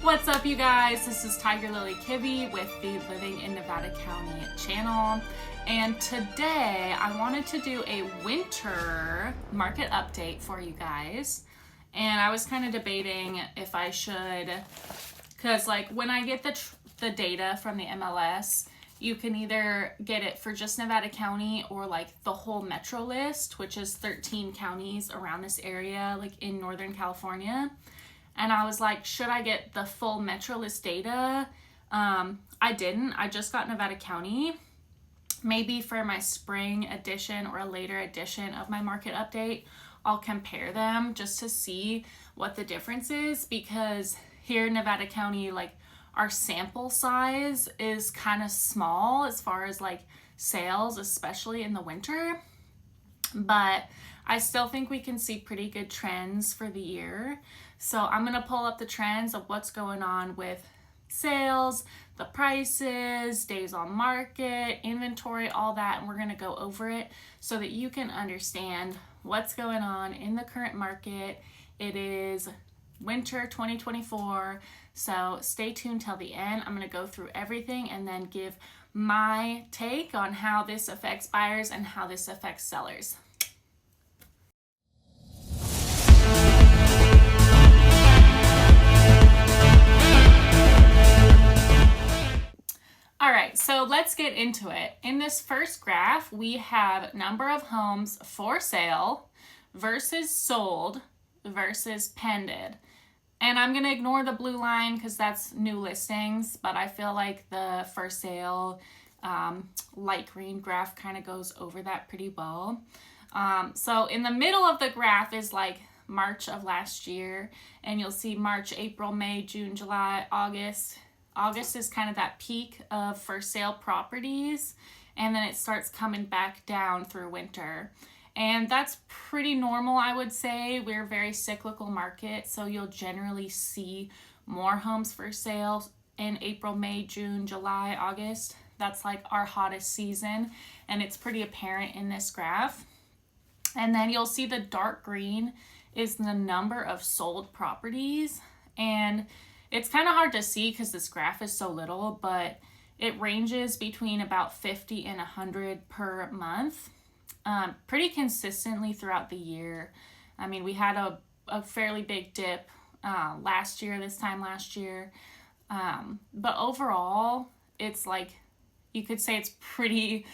What's up, you guys? This is Tiger.lilie.kibbe with the Living in Nevada County channel. And today I wanted to do a winter market update for you guys. And I was kind of debating if I should, because like when I get the data from the MLS, you can either get it for just Nevada County or like the whole metro list, which is 13 counties around this area, like in Northern California. And I was like, should I get the full metro list data? I didn't. I just got Nevada County. Maybe for my spring edition or a later edition of my market update, I'll compare them just to see what the difference is, because here in Nevada County, like our sample size is kind of small as far as like sales, especially in the winter. But I still think we can see pretty good trends for the year. So I'm going to pull up the trends of what's going on with sales, the prices, days on market, inventory, all that. And we're going to go over it so that you can understand what's going on in the current market. It is winter 2024. So stay tuned till the end. I'm going to go through everything and then give my take on how this affects buyers and how this affects sellers. All right, so let's get into it. In this first graph, we have number of homes for sale versus sold versus pended. And I'm going to ignore the blue line because that's new listings, but I feel like the for sale light green graph kind of goes over that pretty well. So in the middle of the graph is like March of last year, and you'll see March, April, May, June, July, August. August is kind of that peak of for sale properties, and then it starts coming back down through winter. And that's pretty normal, I would say. We're a very cyclical market, so you'll generally see more homes for sale in April, May, June, July, August. That's like our hottest season, and it's pretty apparent in this graph. And then you'll see the dark green is the number of sold properties, and it's kind of hard to see because this graph is so little, but it ranges between about 50 and 100 per month, pretty consistently throughout the year. I mean, we had a fairly big dip this time last year, but overall, it's like, you could say it's pretty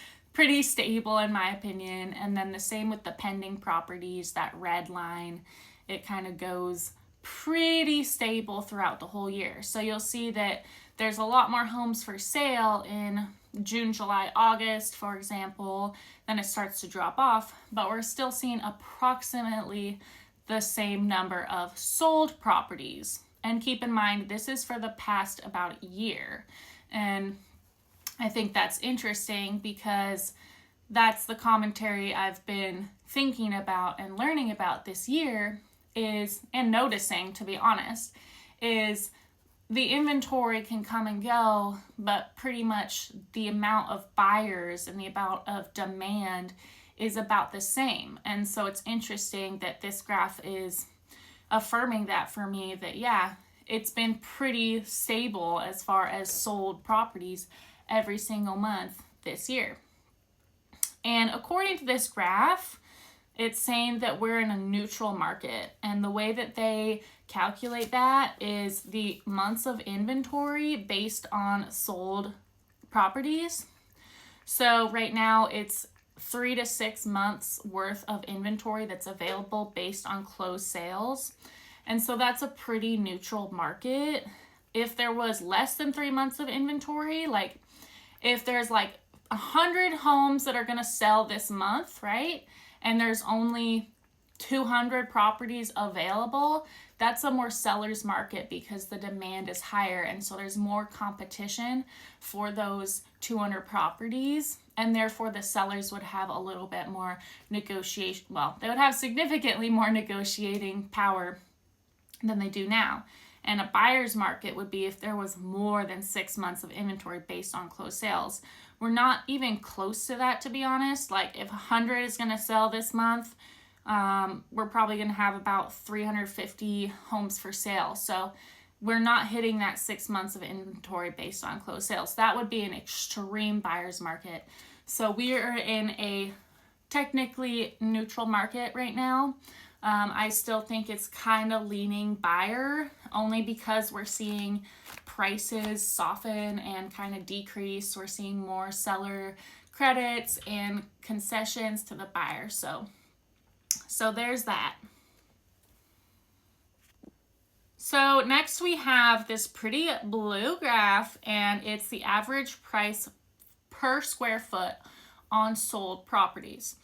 stable in my opinion. And then the same with the pending properties, that red line, it kind of goes pretty stable throughout the whole year. So you'll see that there's a lot more homes for sale in June, July, August, for example. Then it starts to drop off, but we're still seeing approximately the same number of sold properties. And keep in mind, this is for the past about a year. And I think that's interesting because that's the commentary I've been thinking about and learning about this year is, and noticing, to be honest, is the inventory can come and go, but pretty much the amount of buyers and the amount of demand is about the same. And so it's interesting that this graph is affirming that for me, that yeah, it's been pretty stable as far as sold properties every single month this year. And according to this graph, it's saying that we're in a neutral market. And the way that they calculate that is the months of inventory based on sold properties. So right now it's 3 to 6 months worth of inventory that's available based on closed sales. And so that's a pretty neutral market. If there was less than 3 months of inventory, like if there's like 100 homes that are going to sell this month, right? And there's only 200 properties available, that's a more seller's market because the demand is higher. And so there's more competition for those 200 properties. And therefore the sellers would have a little bit more negotiation. Well, they would have significantly more negotiating power than they do now. And a buyer's market would be if there was more than 6 months of inventory based on closed sales. We're not even close to that, to be honest. Like if 100 is going to sell this month, we're probably going to have about 350 homes for sale. So we're not hitting that 6 months of inventory based on closed sales. That would be an extreme buyer's market. So we are in a technically neutral market right now. I still think it's kind of leaning buyer, only because we're seeing prices soften and kind of decrease. We're seeing more seller credits and concessions to the buyer. So there's that. So next we have this pretty blue graph, and it's the average price per square foot on sold properties.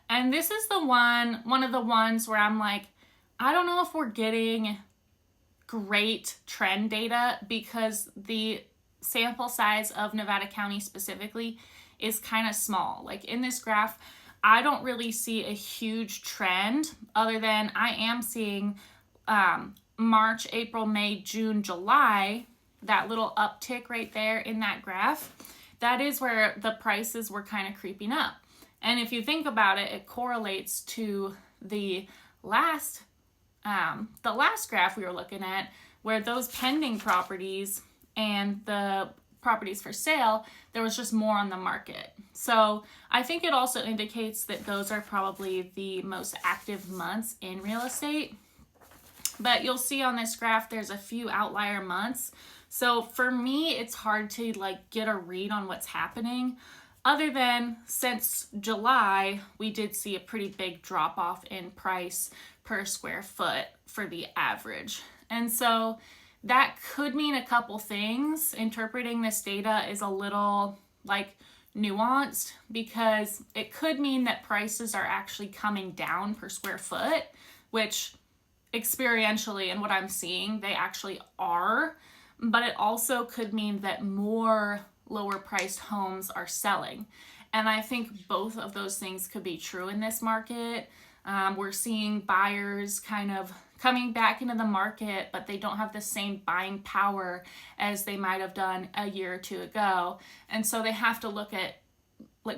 And this is one of the ones where I'm like, I don't know if we're getting great trend data, because the sample size of Nevada County specifically is kind of small. Like in this graph, I don't really see a huge trend, other than I am seeing March, April, May, June, July, that little uptick right there in that graph. That is where the prices were kind of creeping up. And if you think about it, it correlates to the last graph we were looking at, where those pending properties and the properties for sale, there was just more on the market. So I think it also indicates that those are probably the most active months in real estate. But you'll see on this graph, there's a few outlier months. So for me, it's hard to get a read on what's happening, other than since July, we did see a pretty big drop off in price per square foot for the average. And so that could mean a couple things. Interpreting this data is a little nuanced, because it could mean that prices are actually coming down per square foot, which experientially and what I'm seeing, they actually are. But it also could mean that more lower priced homes are selling. And I think both of those things could be true in this market. We're seeing buyers kind of coming back into the market, but they don't have the same buying power as they might have done a year or two ago. And so they have to look at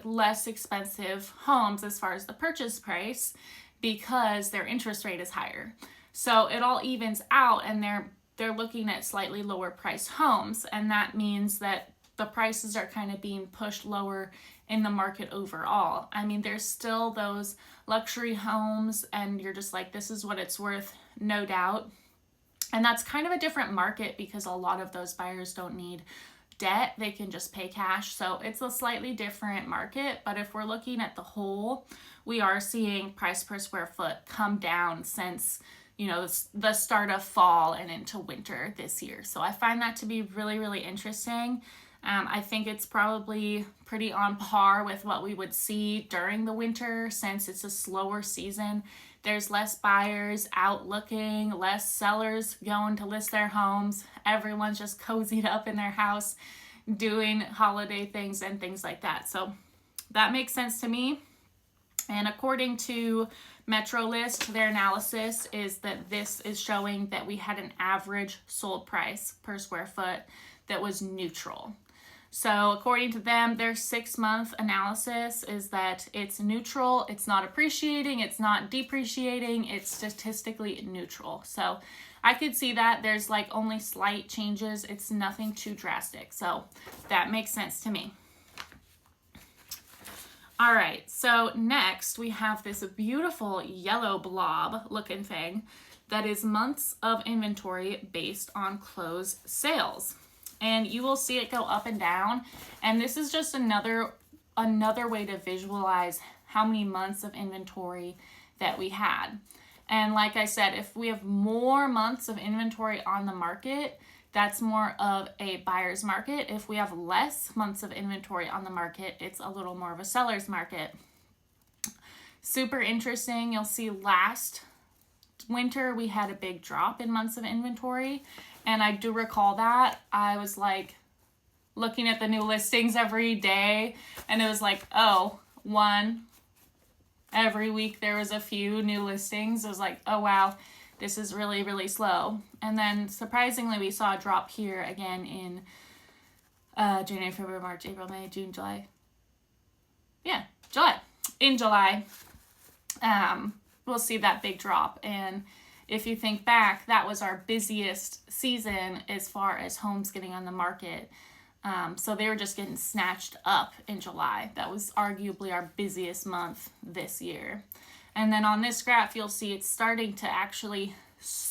less expensive homes as far as the purchase price, because their interest rate is higher. So it all evens out, and they're looking at slightly lower priced homes, and that means that the prices are kind of being pushed lower in the market overall. I mean, there's still those luxury homes, and you're just like, this is what it's worth, no doubt. And that's kind of a different market, because a lot of those buyers don't need debt. They can just pay cash. So it's a slightly different market. But if we're looking at the whole, we are seeing price per square foot come down since the start of fall and into winter this year. So I find that to be really, really interesting. I think it's probably pretty on par with what we would see during the winter, since it's a slower season. There's less buyers out looking, less sellers going to list their homes. Everyone's just cozied up in their house doing holiday things and things like that. So that makes sense to me. And according to MetroList, their analysis is that this is showing that we had an average sold price per square foot that was neutral. So according to them, their 6-month analysis is that it's neutral. It's not appreciating. It's not depreciating. It's statistically neutral. So I could see that there's only slight changes. It's nothing too drastic. So that makes sense to me. All right, so next we have this beautiful yellow blob looking thing that is months of inventory based on closed sales. And you will see it go up and down. And this is just another way to visualize how many months of inventory that we had. And like I said, if we have more months of inventory on the market, that's more of a buyer's market. If we have less months of inventory on the market, it's a little more of a seller's market. Super interesting. You'll see last winter we had a big drop in months of inventory. And I do recall that. I was looking at the new listings every day, and it was one. Every week there was a few new listings. It was oh wow, this is really, really slow. And then surprisingly, we saw a drop here again in January, February, March, April, May, June, July. Yeah, July. In July, we'll see that big drop. And if you think back, that was our busiest season as far as homes getting on the market. So they were just getting snatched up in July. That was arguably our busiest month this year. And then on this graph, you'll see it's starting to actually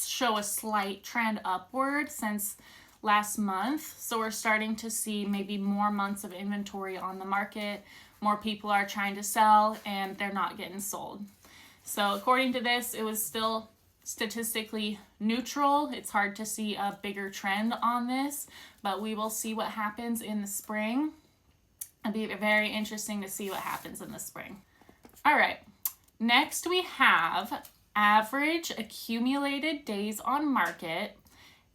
show a slight trend upward since last month. So we're starting to see maybe more months of inventory on the market. More people are trying to sell and they're not getting sold. So according to this, it was still statistically neutral. It's hard to see a bigger trend on this, but we will see what happens in the spring. It'll be very interesting to see what happens in the spring. All right, next we have average accumulated days on market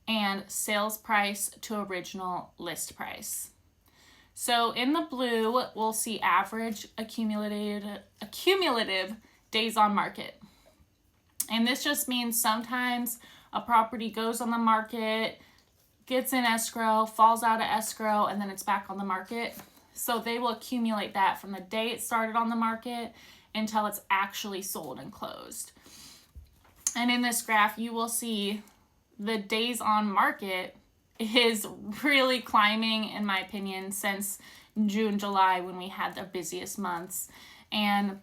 and sales price to original list price. So in the blue, we'll see average accumulative days on market. And this just means sometimes a property goes on the market, gets in escrow, falls out of escrow, and then it's back on the market. So they will accumulate that from the day it started on the market until it's actually sold and closed. And in this graph, you will see the days on market is really climbing, in my opinion, since June, July, when we had the busiest months. And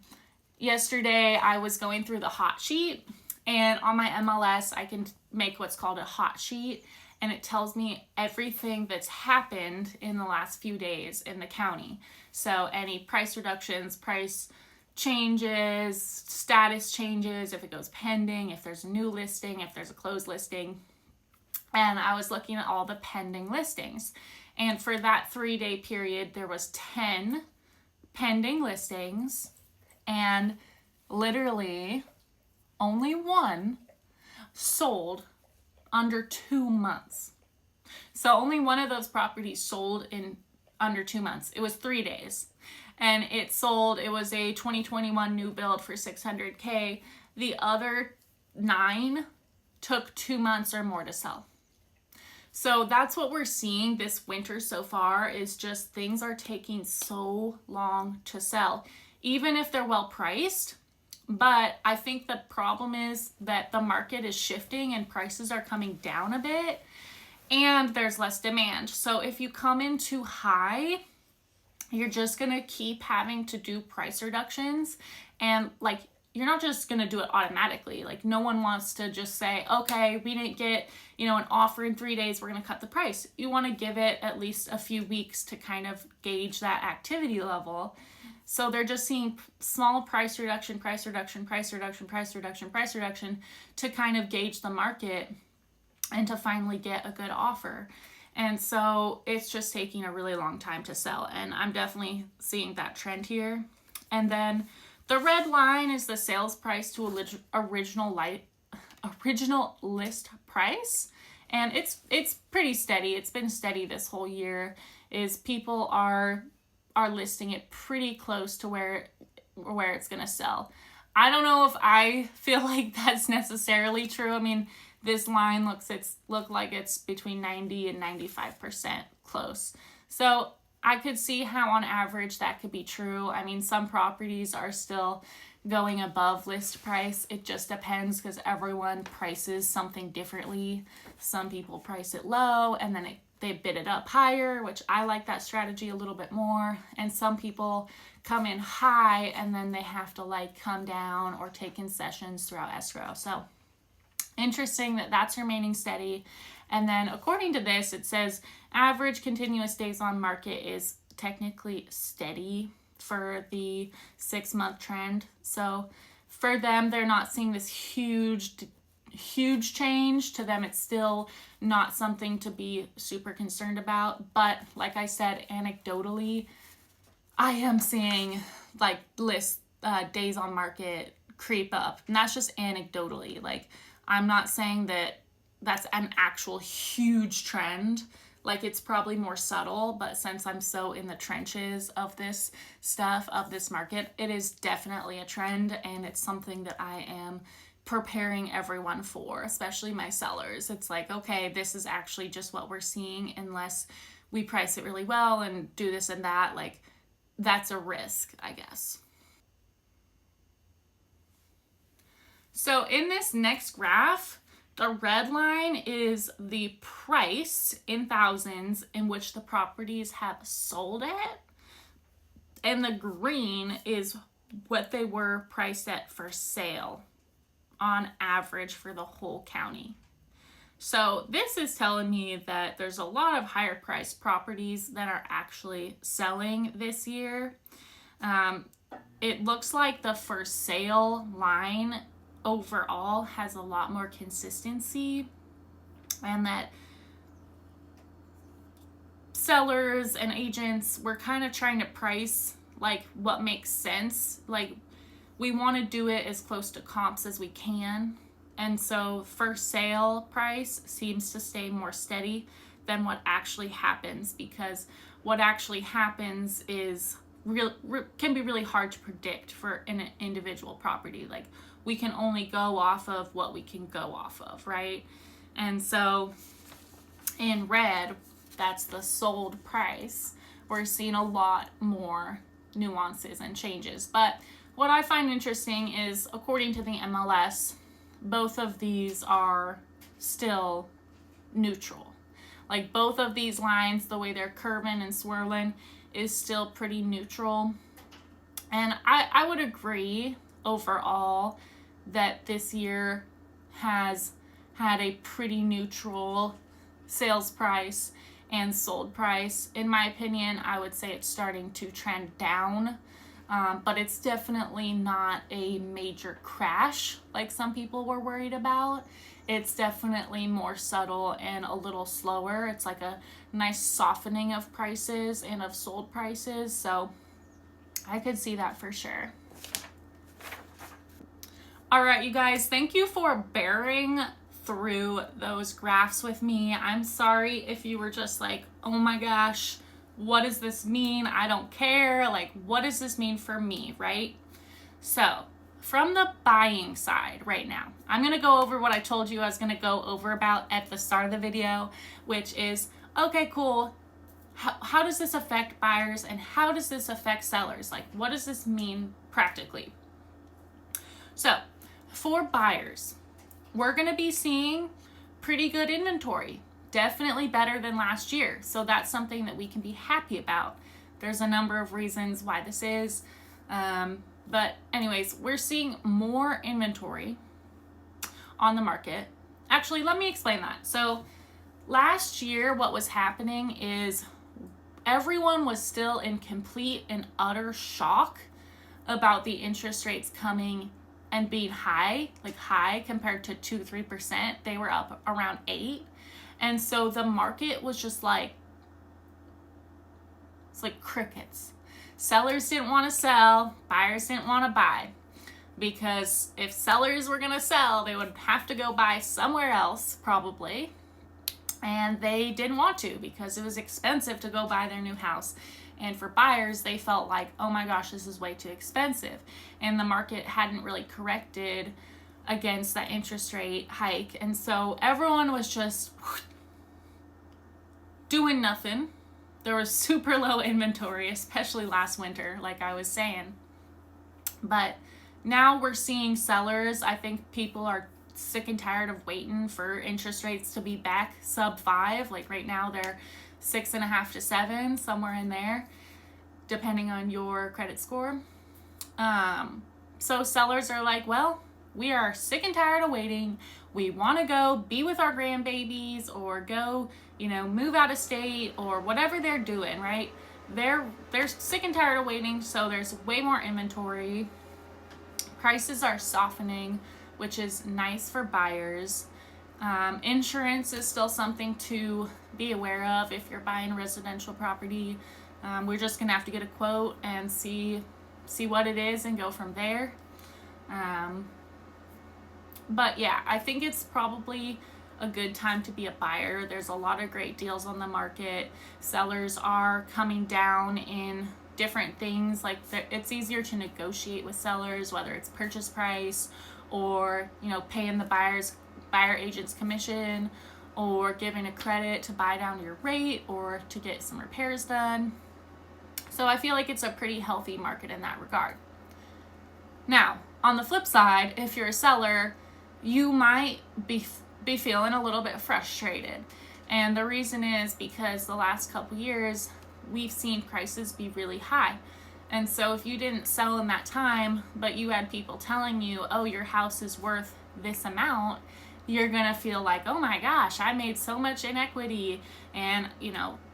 yesterday I was going through the hot sheet, and on my MLS I can make what's called a hot sheet, and it tells me everything that's happened in the last few days in the county. So any price reductions, price changes, status changes, if it goes pending, if there's a new listing, if there's a closed listing. And I was looking at all the pending listings. And for that 3-day period, there was 10 pending listings, and literally only one sold under 2 months. So only one of those properties sold in under 2 months. It was 3 days. And it sold, it was a 2021 new build for $600K. The other 9 took 2 months or more to sell. So that's what we're seeing this winter so far, is just things are taking so long to sell, even if they're well priced. But I think the problem is that the market is shifting and prices are coming down a bit and there's less demand. So if you come in too high, you're just going to keep having to do price reductions, and like, you're not just going to do it automatically. Like, no one wants to just say, okay, we didn't get, an offer in 3 days, we're going to cut the price. You want to give it at least a few weeks to kind of gauge that activity level. So they're just seeing small price reduction to kind of gauge the market and to finally get a good offer. And so it's just taking a really long time to sell. And I'm definitely seeing that trend here. And then the red line is the sales price to original list price. And it's pretty steady. It's been steady this whole year. Is people are listing it pretty close to where it's going to sell. I don't know if I feel like that's necessarily true. I mean, this line look like it's between 90 and 95% close. So I could see how on average that could be true. I mean, some properties are still going above list price. It just depends because everyone prices something differently. Some people price it low and then they bid it up higher, which I like that strategy a little bit more. And some people come in high and then they have to like come down or take concessions throughout escrow. So interesting that that's remaining steady. And then according to this, it says average continuous days on market is technically steady for the 6-month trend. So for them, they're not seeing this huge change. To them, it's still not something to be super concerned about. But like I said, anecdotally, I am seeing like list days on market creep up. And that's just anecdotally. Like, I'm not saying that that's an actual huge trend. Like, it's probably more subtle, but since I'm so in the trenches of this stuff, of this market, it is definitely a trend, and it's something that I am preparing everyone for, especially my sellers. It's like, okay, this is actually just what we're seeing unless we price it really well and do this and that. Like, that's a risk, I guess. So in this next graph, the red line is the price in thousands in which the properties have sold at, and the green is what they were priced at for sale on average for the whole county. So this is telling me that there's a lot of higher priced properties that are actually selling this year. It looks like the for sale line overall has a lot more consistency, and that sellers and agents were kind of trying to price like what makes sense. Like, we want to do it as close to comps as we can, and so for sale price seems to stay more steady than what actually happens, because what actually happens is can be really hard to predict for an individual property. Like, we can only go off of what we can go off of, right? And so in red, that's the sold price. We're seeing a lot more nuances and changes. But what I find interesting is, according to the MLS, both of these are still neutral. Like, both of these lines, the way they're curving and swirling, is still pretty neutral. And I would agree overall that this year has had a pretty neutral sales price and sold price. In my opinion, I would say it's starting to trend down, but it's definitely not a major crash like some people were worried about. It's definitely more subtle and a little slower. It's like a nice softening of prices and of sold prices. So I could see that for sure. All right, you guys, thank you for bearing through those graphs with me. I'm sorry if you were just like, oh my gosh, what does this mean? I don't care. Like, what does this mean for me, right? So from the buying side right now, I'm going to go over what I told you I was going to go over about at the start of the video, which is, okay, cool. How does this affect buyers, and how does this affect sellers? Like, what does this mean practically? So for buyers, we're going to be seeing pretty good inventory, definitely better than last year. So that's something that we can be happy about. There's a number of reasons why this is. But anyways, we're seeing more inventory on the market. Actually, let me explain that. So last year, what was happening is everyone was still in complete and utter shock about the interest rates coming and being high, like high compared to 2-3%. They were up around 8%. And so the market was just like, it's like crickets. Sellers didn't want to sell, buyers didn't want to buy, because if sellers were going to sell, they would have to go buy somewhere else probably, and they didn't want to because it was expensive to go buy their new house. And for buyers, they felt like, oh my gosh, this is way too expensive, and the market hadn't really corrected against that interest rate hike, and so everyone was just doing nothing. There was super low inventory, especially last winter, like I was saying. But now we're seeing sellers. I think people are sick and tired of waiting for interest rates to be back sub 5. Like right now they're 6.5 to 7, somewhere in there, depending on your credit score. So sellers are like, well, we are sick and tired of waiting. We want to go be with our grandbabies, or go, move out of state, or whatever they're doing, right? They're sick and tired of waiting, so there's way more inventory. Prices are softening, which is nice for buyers. Insurance is still something to be aware of if you're buying a residential property. We're just gonna have to get a quote and see what it is and go from there. But yeah, I think it's probably a good time to be a buyer. There's a lot of great deals on the market. Sellers are coming down in different things. Like, it's easier to negotiate with sellers, whether it's purchase price, or paying the buyer agent's commission, or giving a credit to buy down your rate, or to get some repairs done. So I feel like it's a pretty healthy market in that regard. Now, on the flip side, if you're a seller, you might be feeling a little bit frustrated. And the reason is because the last couple years, we've seen prices be really high. And so if you didn't sell in that time, but you had people telling you, oh, your house is worth this amount, you're gonna feel like, oh my gosh, I made so much in equity, and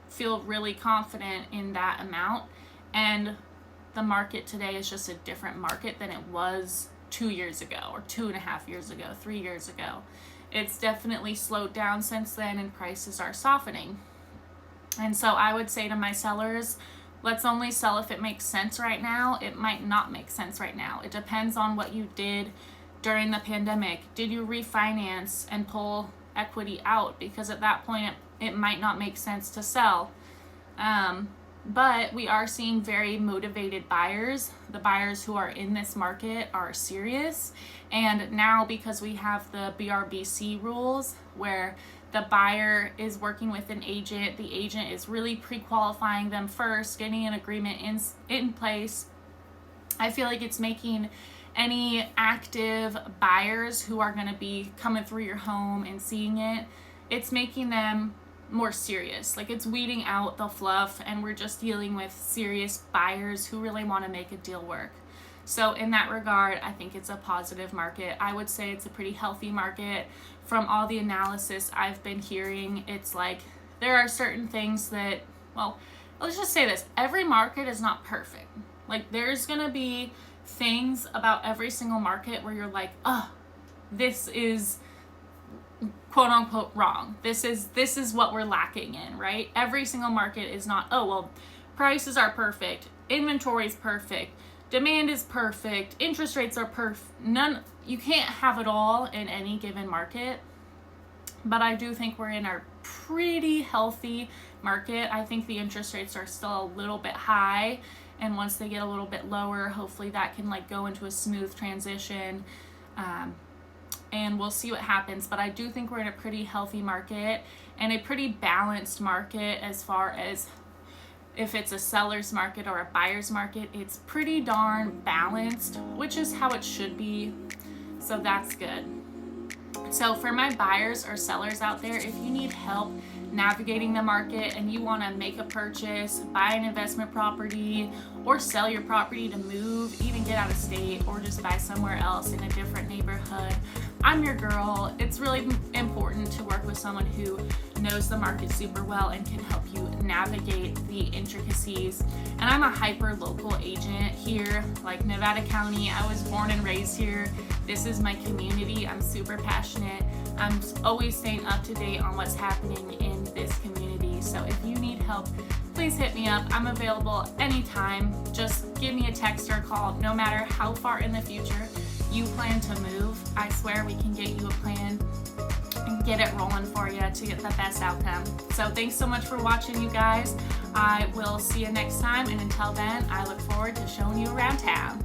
feel really confident in that amount. And the market today is just a different market than it was 2 years ago, or 2.5 years ago, 3 years ago. It's definitely slowed down since then, and prices are softening. And so I would say to my sellers, let's only sell if it makes sense right now. It might not make sense right now. It depends on what you did during the pandemic. Did you refinance and pull equity out? Because at that point, it might not make sense to sell. But we are seeing very motivated buyers. The buyers who are in this market are serious. And now, because we have the BRBC rules where the buyer is working with an agent, the agent is really pre-qualifying them first, getting an agreement in place, I feel like it's making any active buyers who are going to be coming through your home and seeing it, it's making them more serious. Like, it's weeding out the fluff, and we're just dealing with serious buyers who really want to make a deal work. So in that regard, I think it's a positive market. I would say it's a pretty healthy market. From all the analysis I've been hearing, it's like there are certain things that, well, let's just say this, every market is not perfect. Like, there's gonna be things about every single market where you're like, oh, this is quote unquote wrong. This is what we're lacking in, right? Every single market is not, oh, well, prices are perfect, inventory is perfect, demand is perfect, interest rates are perfect. You can't have it all in any given market. But I do think we're in a pretty healthy market. I think the interest rates are still a little bit high, and once they get a little bit lower, hopefully that can go into a smooth transition. And we'll see what happens. But I do think we're in a pretty healthy market and a pretty balanced market as far as if it's a seller's market or a buyer's market. It's pretty darn balanced, which is how it should be. So that's good. So for my buyers or sellers out there, if you need help navigating the market and you want to make a purchase, buy an investment property, or sell your property to move, even get out of state, or just buy somewhere else in a different neighborhood, I'm your girl. It's really important to work with someone who knows the market super well and can help you navigate the intricacies. And I'm a hyper local agent here, like Nevada County. I was born and raised here. This is my community. I'm super passionate. I'm always staying up to date on what's happening in this community. So if you need help, please hit me up. I'm available anytime. Just give me a text or a call, no matter how far in the future you plan to move. I swear we can get you a plan and get it rolling for you to get the best outcome. So thanks so much for watching, you guys. I will see you next time, and until then, I look forward to showing you around town.